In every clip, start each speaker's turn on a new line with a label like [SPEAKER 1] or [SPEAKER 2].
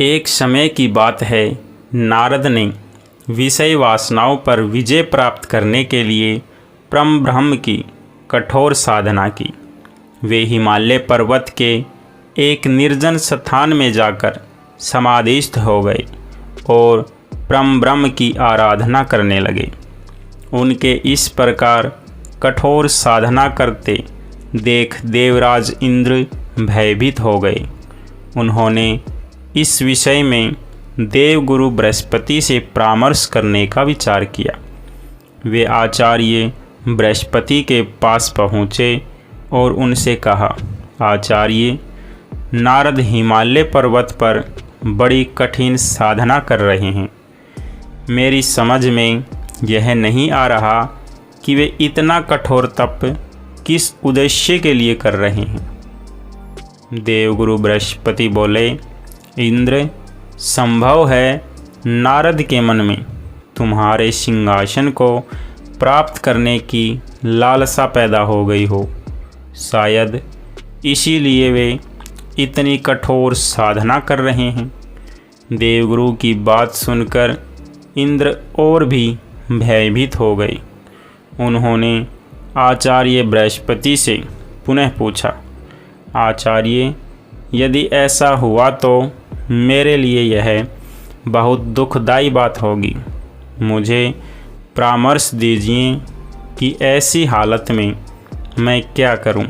[SPEAKER 1] एक समय की बात है, नारद ने विषय वासनाओं पर विजय प्राप्त करने के लिए परम ब्रह्म की कठोर साधना की। वे हिमालय पर्वत के एक निर्जन स्थान में जाकर समाधिस्थ हो गए और परम ब्रह्म की आराधना करने लगे। उनके इस प्रकार कठोर साधना करते देख देवराज इंद्र भयभीत हो गए। उन्होंने इस विषय में देवगुरु बृहस्पति से परामर्श करने का विचार किया। वे आचार्य बृहस्पति के पास पहुँचे और उनसे कहा, आचार्य, नारद हिमालय पर्वत पर बड़ी कठिन साधना कर रहे हैं। मेरी समझ में यह नहीं आ रहा कि वे इतना कठोर तप किस उद्देश्य के लिए कर रहे हैं। देवगुरु बृहस्पति बोले, इंद्र, संभव है नारद के मन में तुम्हारे सिंहासन को प्राप्त करने की लालसा पैदा हो गई हो। शायद इसीलिए वे इतनी कठोर साधना कर रहे हैं। देवगुरु की बात सुनकर इंद्र और भी भयभीत हो गए। उन्होंने आचार्य बृहस्पति से पुनः पूछा, आचार्य, यदि ऐसा हुआ तो मेरे लिए यह बहुत दुखदाई बात होगी। मुझे परामर्श दीजिए कि ऐसी हालत में मैं क्या करूं।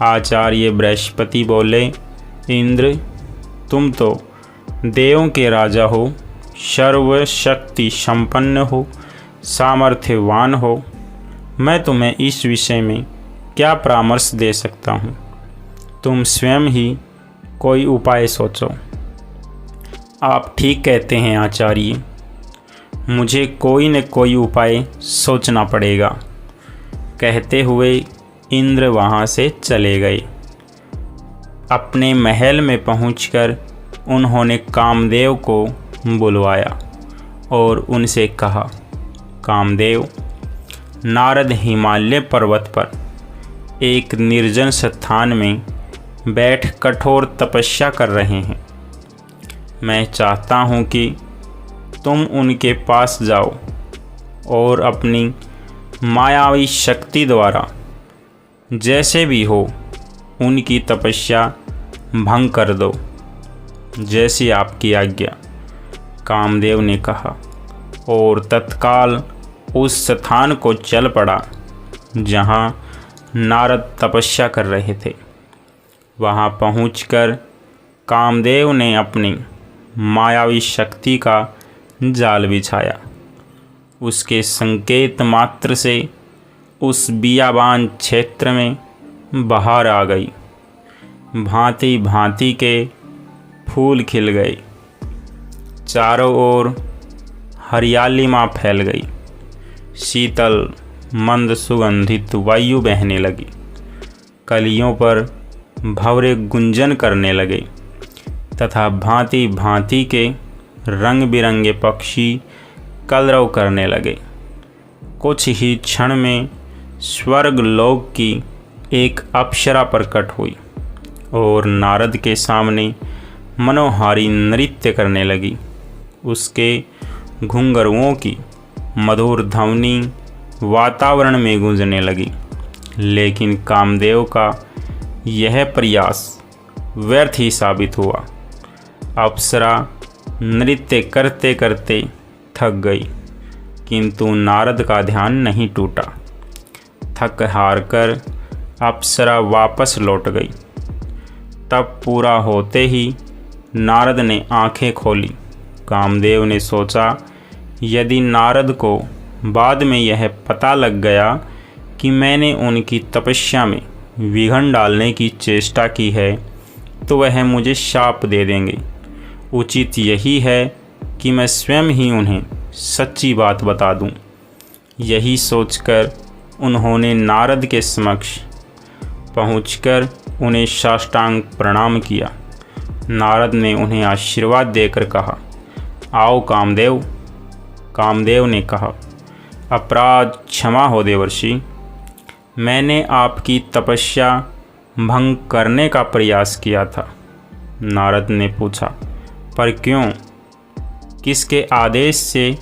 [SPEAKER 1] आचार्य बृहस्पति बोले, इंद्र, तुम तो देवों के राजा हो, सर्वशक्ति संपन्न हो, सामर्थ्यवान हो। मैं तुम्हें इस विषय में क्या परामर्श दे सकता हूँ। तुम स्वयं ही कोई उपाय सोचो। आप ठीक कहते हैं आचार्य, मुझे कोई न कोई उपाय सोचना पड़ेगा। कहते हुए इंद्र वहाँ से चले गए। अपने महल में पहुंचकर उन्होंने कामदेव को बुलवाया और उनसे कहा, कामदेव, नारद हिमालय पर्वत पर एक निर्जन स्थान में बैठ कठोर तपस्या कर रहे हैं। मैं चाहता हूँ कि तुम उनके पास जाओ और अपनी मायावी शक्ति द्वारा जैसे भी हो उनकी तपस्या भंग कर दो, जैसी आपकी आज्ञा। कामदेव ने कहा और तत्काल उस स्थान को चल पड़ा जहाँ नारद तपस्या कर रहे थे। वहाँ पहुंचकर कामदेव ने अपनी मायावी शक्ति का जाल बिछाया। उसके संकेत मात्र से उस बियाबान क्षेत्र में बहार आ गई। भांति भांति के फूल खिल गए। चारों ओर हरियाली माँ फैल गई। शीतल मंद सुगंधित वायु बहने लगी। कलियों पर भंवरे गुंजन करने लगे तथा भांति भांति के रंग बिरंगे पक्षी कलरव करने लगे। कुछ ही क्षण में स्वर्ग लोक की एक अप्सरा प्रकट हुई और नारद के सामने मनोहारी नृत्य करने लगी। उसके घुंघरुओं की मधुर ध्वनि वातावरण में गूंजने लगी, लेकिन कामदेव का यह प्रयास व्यर्थ ही साबित हुआ। अप्सरा नृत्य करते करते थक गई, किंतु नारद का ध्यान नहीं टूटा। थक हार कर अप्सरा वापस लौट गई। तब पूरा होते ही नारद ने आंखें खोली। कामदेव ने सोचा, यदि नारद को बाद में यह पता लग गया कि मैंने उनकी तपस्या में विघ्न डालने की चेष्टा की है तो वह मुझे शाप दे देंगे। उचित यही है कि मैं स्वयं ही उन्हें सच्ची बात बता दूं। यही सोचकर उन्होंने नारद के समक्ष पहुंचकर उन्हें साष्टांग प्रणाम किया। नारद ने उन्हें आशीर्वाद देकर कहा, आओ कामदेव। कामदेव ने कहा, अपराध क्षमा हो देवर्षि, मैंने आपकी तपस्या भंग करने का प्रयास किया था। नारद ने पूछा, पर क्यों? किसके आदेश से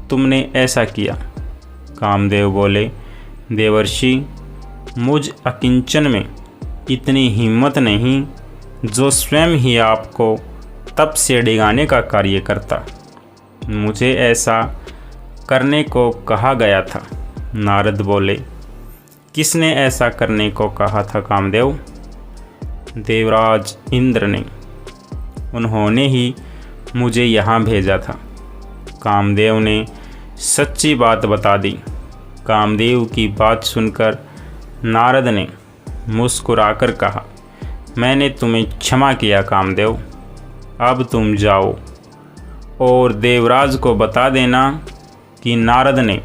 [SPEAKER 1] तुमने ऐसा किया? कामदेव बोले, देवर्षि, मुझ अकिंचन में इतनी हिम्मत नहीं जो स्वयं ही आपको तप से डिगाने का कार्य करता। मुझे ऐसा करने को कहा गया था। नारद बोले, किसने ऐसा करने को कहा था कामदेव? देवराज इंद्र ने। उन्होंने ही मुझे यहाँ भेजा था। कामदेव ने सच्ची बात बता दी। कामदेव की बात सुनकर नारद ने मुस्कुराकर कहा, मैंने तुम्हें क्षमा किया कामदेव। अब तुम जाओ और देवराज को बता देना कि नारद ने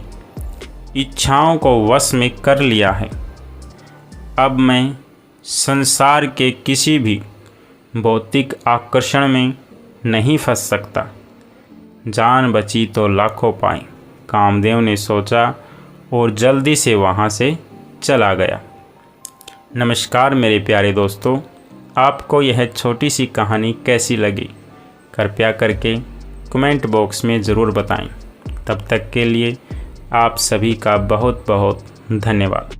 [SPEAKER 1] इच्छाओं को वश में कर लिया है। अब मैं संसार के किसी भी भौतिक आकर्षण में नहीं फंस सकता। जान बची तो लाखों पाए, कामदेव ने सोचा और जल्दी से वहाँ से चला गया। नमस्कार मेरे प्यारे दोस्तों, आपको यह छोटी सी कहानी कैसी लगी? कृपया करके कमेंट बॉक्स में ज़रूर बताएं। तब तक के लिए आप सभी का बहुत बहुत धन्यवाद।